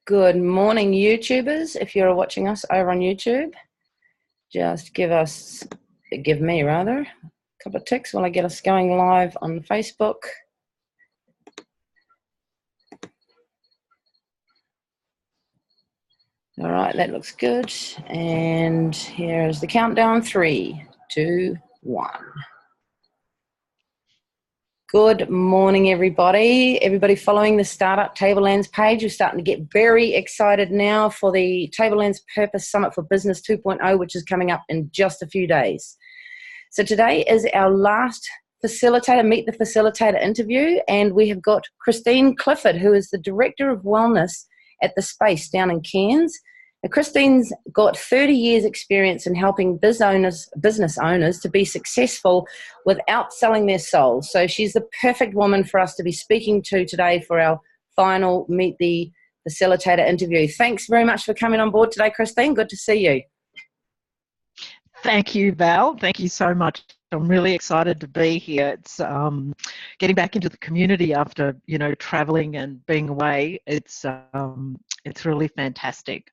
Good morning, YouTubers. If you're watching us over on YouTube, just give me a couple of ticks while I get us going live on Facebook. All right, that looks good. And here is the countdown. 3, 2, 1. Good morning, everybody. Everybody following the Startup Tablelands page. We're starting to get very excited now for the Tablelands Purpose Summit for Business 2.0, which is coming up in just a few days. So today is our last Meet the Facilitator interview, and we have got Christine Clifford, who is the Director of Wellness at The Space down in Cairns. Now, Christine's got 30 years experience in helping business owners to be successful without selling their souls. So she's the perfect woman for us to be speaking to today for our final Meet the Facilitator interview. Thanks very much for coming on board today, Christine. Good to see you. Thank you, Val. Thank you so much. I'm really excited to be here. It's getting back into the community after, traveling and being away. It's really fantastic.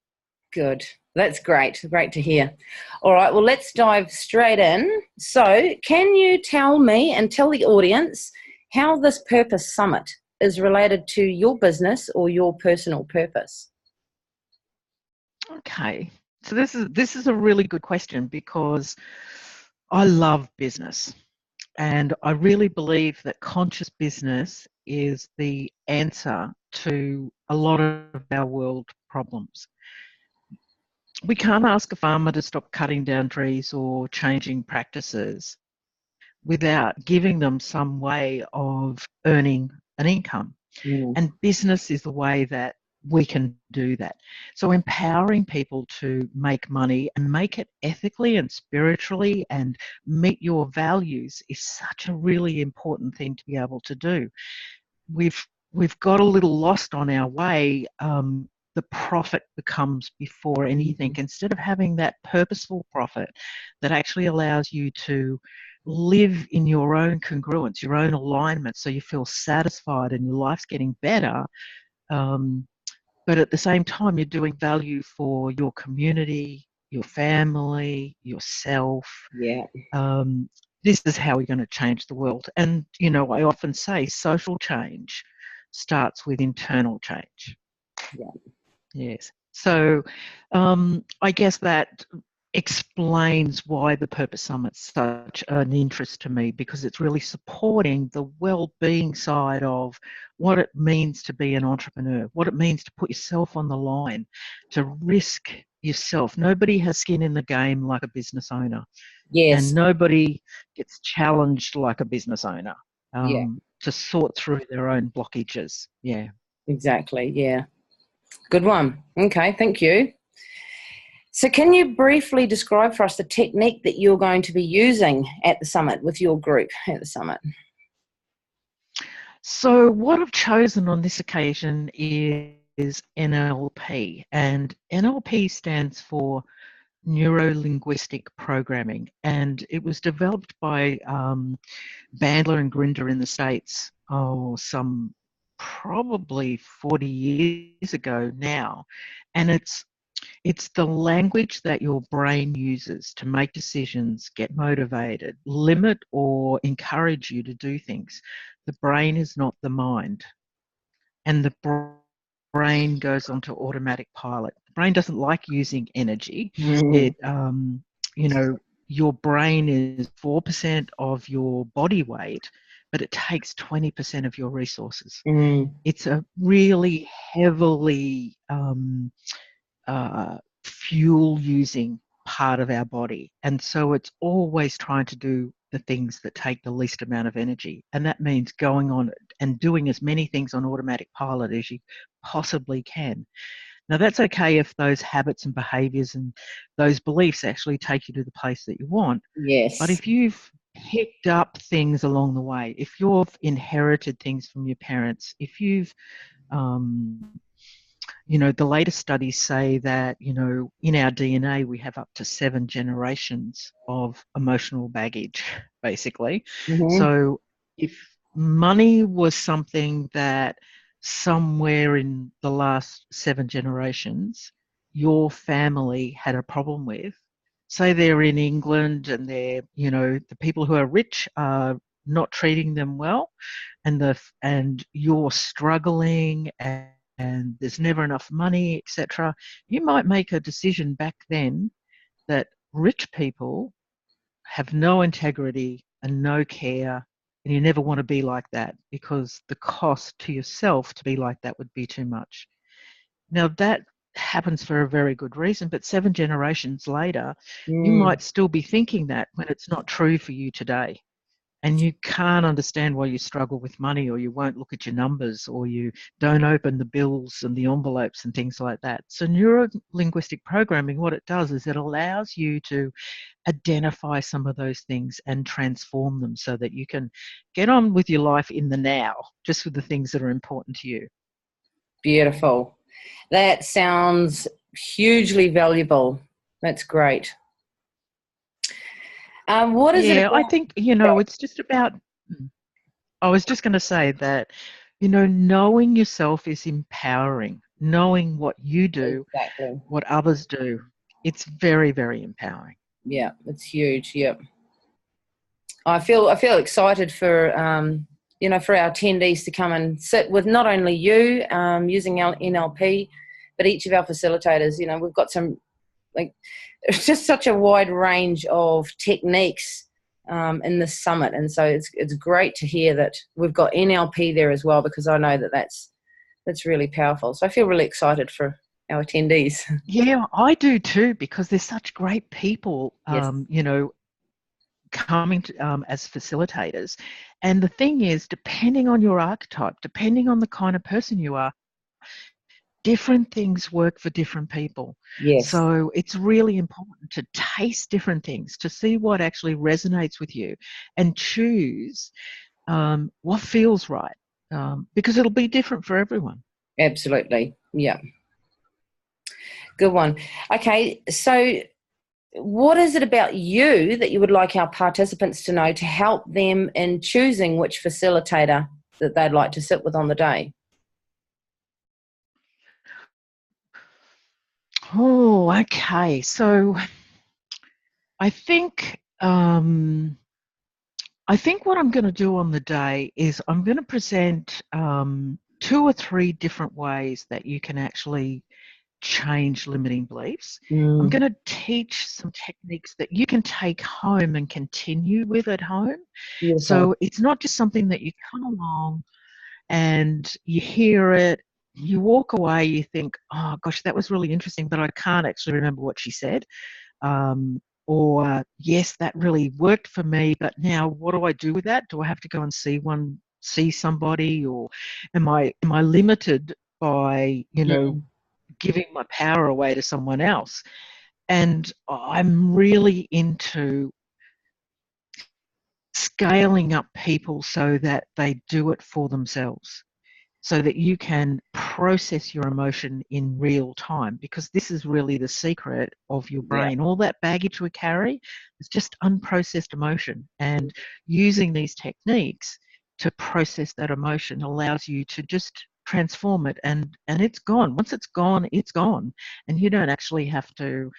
Good. That's great. Great to hear. All right, well, let's dive straight in. So can you tell me and tell the audience how this Purpose Summit is related to your business or your personal purpose? Okay. So this is a really good question because I love business, and I really believe that conscious business is the answer to a lot of our world problems. We can't ask a farmer to stop cutting down trees or changing practices without giving them some way of earning an income. And business is the way that we can do that. So empowering people to make money and make it ethically and spiritually and meet your values is such a really important thing to be able to do. We've got a little lost on our way. The profit becomes before anything, instead of having that purposeful profit that actually allows you to live in your own congruence, your own alignment, so you feel satisfied and your life's getting better. But at the same time, you're doing value for your community, your family, yourself. Yeah. This is how we're going to change the world. And, I often say social change starts with internal change. Yeah. Yes. So I guess that explains why the Purpose Summit's such an interest to me, because it's really supporting the well-being side of what it means to be an entrepreneur, what it means to put yourself on the line, to risk yourself. Nobody has skin in the game like a business owner. Yes. And nobody gets challenged like a business owner to sort through their own blockages. Yeah. Exactly. Yeah. Good one. Okay, thank you. So can you briefly describe for us the technique that you're going to be using at the summit with your group at the summit? So what I've chosen on this occasion is NLP, and NLP stands for NeuroLinguistic Programming, and it was developed by Bandler and Grinder in the States, some probably 40 years ago now, and it's the language that your brain uses to make decisions, get motivated, limit or encourage you to do things. The brain is not the mind, and the brain goes onto automatic pilot. The brain doesn't like using energy. It, your brain is 4% of your body weight, but it takes 20% of your resources. It's a really heavily fuel-using part of our body, and so it's always trying to do the things that take the least amount of energy, and that means going on and doing as many things on automatic pilot as you possibly can. Now, that's okay if those habits and behaviours and those beliefs actually take you to the place that you want. Yes. But if you've picked up things along the way, if you've inherited things from your parents, if you've the latest studies say that, in our DNA, we have up to 7 generations of emotional baggage, basically. So if money was something that somewhere in the last 7 generations, your family had a problem with. Say they're in England and they're, the people who are rich are not treating them well, and you're struggling and there's never enough money, etc. You might make a decision back then that rich people have no integrity and no care, and you never want to be like that because the cost to yourself to be like that would be too much. Now, that happens for a very good reason, but 7 generations later, you Mm. might still be thinking that when it's not true for you today. And you can't understand why you struggle with money, or you won't look at your numbers, or you don't open the bills and the envelopes and things like that. So neuro-linguistic programming, what it does is it allows you to identify some of those things and transform them so that you can get on with your life in the now, just with the things that are important to you. Beautiful. That sounds hugely valuable. That's great. What is it Yeah, I about? think, it's just about, I was just going to say that, knowing yourself is empowering. Knowing what you do, Exactly. what others do, it's very, very empowering. Yeah, it's huge. Yep. I feel excited for for our attendees to come and sit with not only you using our NLP, but each of our facilitators. We've got some it's just such a wide range of techniques in this summit, and so it's great to hear that we've got NLP there as well, because I know that that's really powerful. So I feel really excited for our attendees. Yeah, I do too, because there's such great people, Yes. coming to, as facilitators. And the thing is, depending on your archetype, depending on the kind of person you are, different things work for different people. Yes. So it's really important to taste different things, to see what actually resonates with you and choose what feels right, because it'll be different for everyone. Absolutely. Yeah. Good one. Okay, so what is it about you that you would like our participants to know to help them in choosing which facilitator that they'd like to sit with on the day? Oh, okay. So I think what I'm going to do on the day is I'm going to present 2 or 3 different ways that you can actually change limiting beliefs. I'm Mm. going to teach some techniques that you can take home and continue with at home. Beautiful. So it's not just something that you come along and you hear it, you walk away, you think, oh gosh, that was really interesting, but I can't actually remember what she said. Or yes, that really worked for me, but now what do I do with that? Do I have to go and see somebody, or am I limited by Mm. giving my power away to someone else? And I'm really into scaling up people so that they do it for themselves, so that you can process your emotion in real time, because this is really the secret of your Yeah. brain. All that baggage we carry is just unprocessed emotion, and using these techniques to process that emotion allows you to just transform it, and it's gone. Once it's gone, and you don't actually have to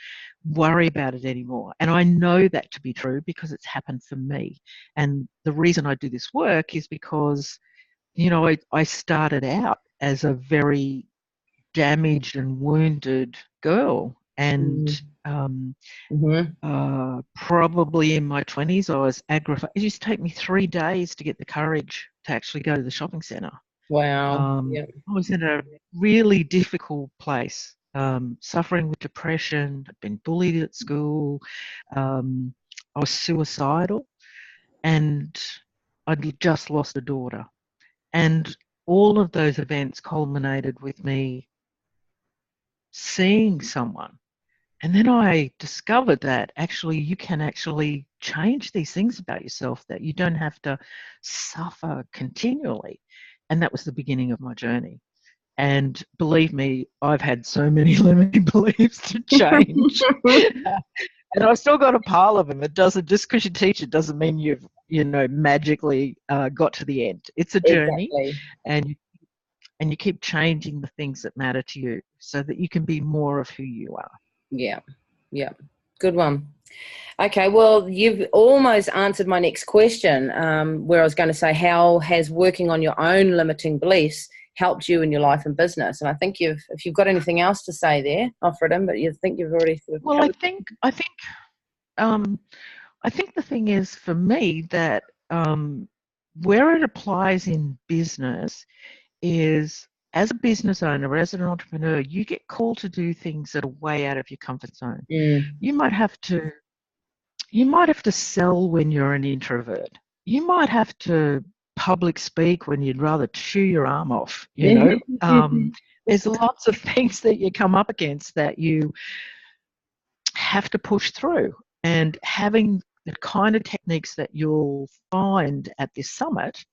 worry about it anymore. And I know that to be true because it's happened for me. And the reason I do this work is because I started out as a very damaged and wounded girl, and Mm. Mm-hmm. probably in my 20s I was aggravated. It used to take me 3 days to get the courage to actually go to the shopping centre. Wow. Yeah. I was in a really difficult place, suffering with depression. I'd been bullied at school. Um, I was suicidal, and I'd just lost a daughter. And all of those events culminated with me seeing someone. And then I discovered that actually you can actually change these things about yourself, that you don't have to suffer continually. And that was the beginning of my journey. And believe me, I've had so many limiting beliefs to change. And I've still got a pile of them. It doesn't, just because you teach it doesn't mean you've magically got to the end. It's a journey, Exactly. and and you keep changing the things that matter to you so that you can be more of who you are. Yeah, yeah. Good one. Okay, well, you've almost answered my next question, where I was going to say, how has working on your own limiting beliefs helped you in your life and business? And I think if you've got anything else to say there, offer it in, but you think you've already sort of Well, I think the thing is for me that where it applies in business is as a business owner, as an entrepreneur, you get called to do things that are way out of your comfort zone. You might have to sell when you're an introvert. You might have to public speak when you'd rather chew your arm off, you know. There's lots of things that you come up against that you have to push through. And having the kind of techniques that you'll find at this summit,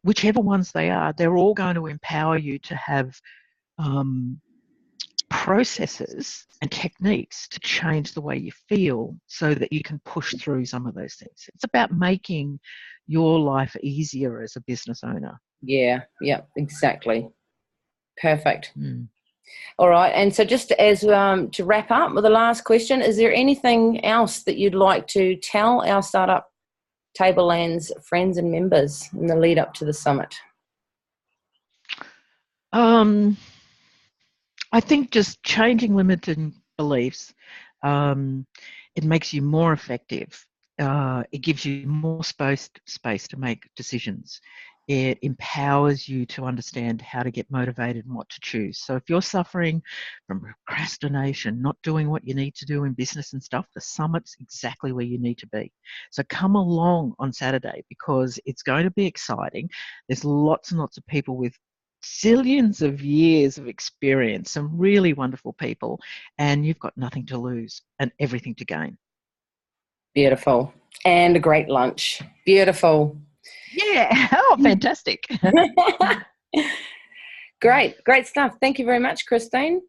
whichever ones they are, they're all going to empower you to have processes and techniques to change the way you feel so that you can push through some of those things. It's about making your life easier as a business owner. Yeah, exactly. Perfect. All right, and so just as to wrap up with the last question, is there anything else that you'd like to tell our startup Tablelands friends and members in the lead up to the summit? I think just changing limiting beliefs, it makes you more effective. It gives you more space to make decisions. It empowers you to understand how to get motivated and what to choose. So if you're suffering from procrastination, not doing what you need to do in business and stuff, the summit's exactly where you need to be. So come along on Saturday because it's going to be exciting. There's lots and lots of people with zillions of years of experience, some really wonderful people, and you've got nothing to lose and everything to gain. Beautiful. And a great lunch. Beautiful. Yeah. Oh, fantastic. Great stuff. Thank you very much, Christine.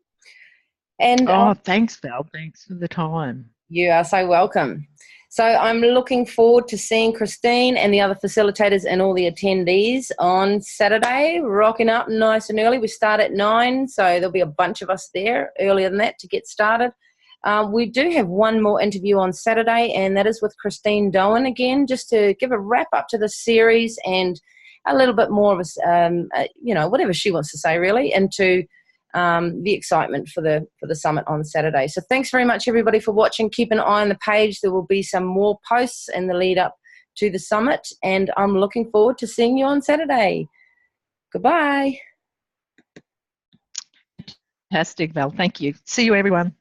And thanks, Val. Thanks for the time. You are so welcome. So I'm looking forward to seeing Christine and the other facilitators and all the attendees on Saturday, rocking up nice and early. We start at 9, so there'll be a bunch of us there earlier than that to get started. We do have one more interview on Saturday, and that is with Christine Doan again, just to give a wrap up to the series and a little bit more of a, whatever she wants to say really, into the excitement for the summit on Saturday. So thanks very much, everybody, for watching. Keep an eye on the page. There will be some more posts in the lead up to the summit, and I'm looking forward to seeing you on Saturday. Goodbye. Fantastic, Val. Thank you. See you, everyone.